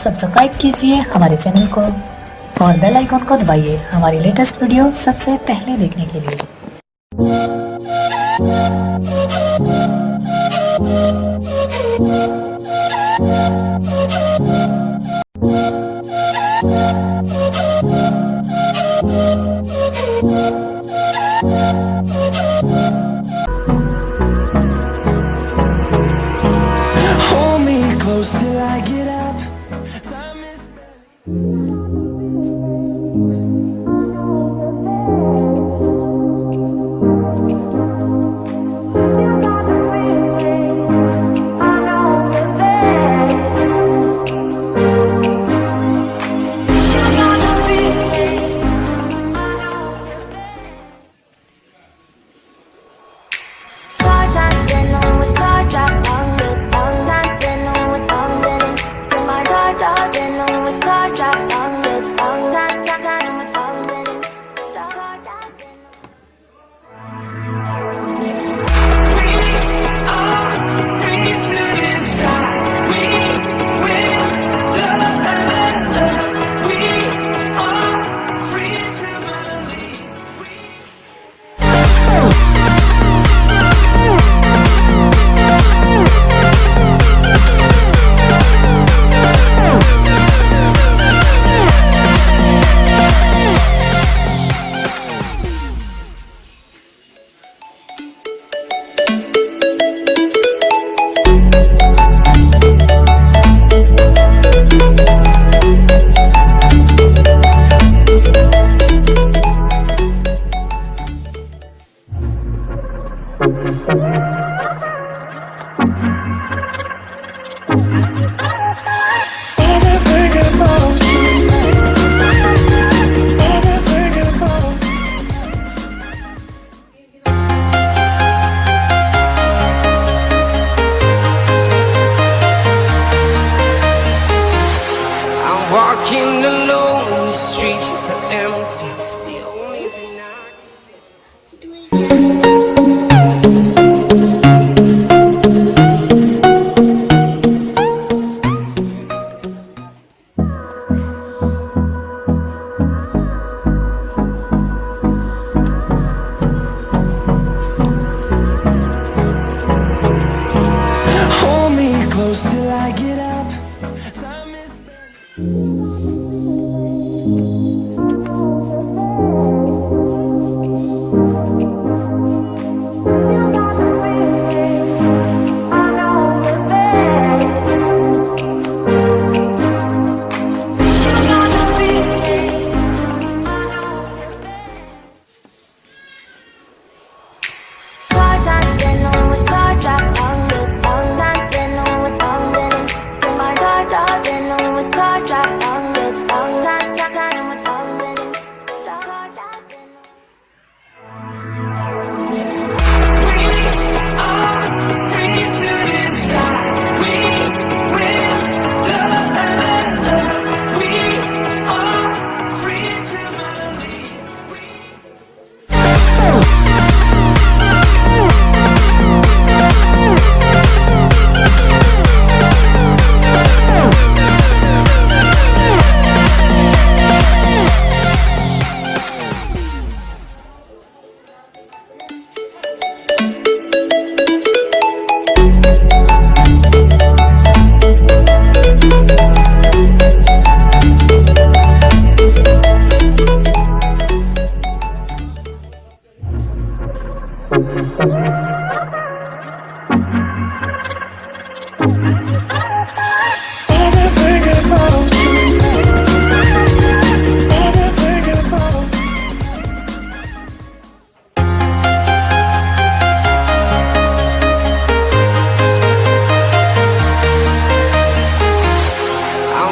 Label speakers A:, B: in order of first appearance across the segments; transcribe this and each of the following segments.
A: Subscribe कीजिए हमारे channel को और बेल आइकॉन को दबाइए हमारी लेटेस्ट वीडियो सबसे पहले देखने के लिए।
B: Hold me close till I get up. Time is
C: walking alone, the streets are empty. The only thing I can see.
B: hold me close till I get up. Time is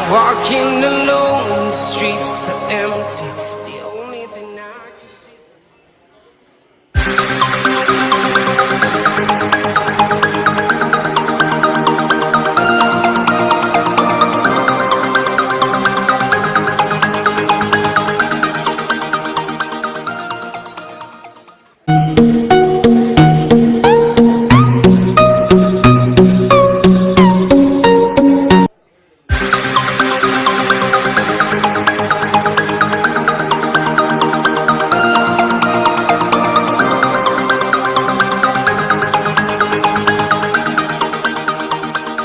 C: Walking alone, the streets are empty.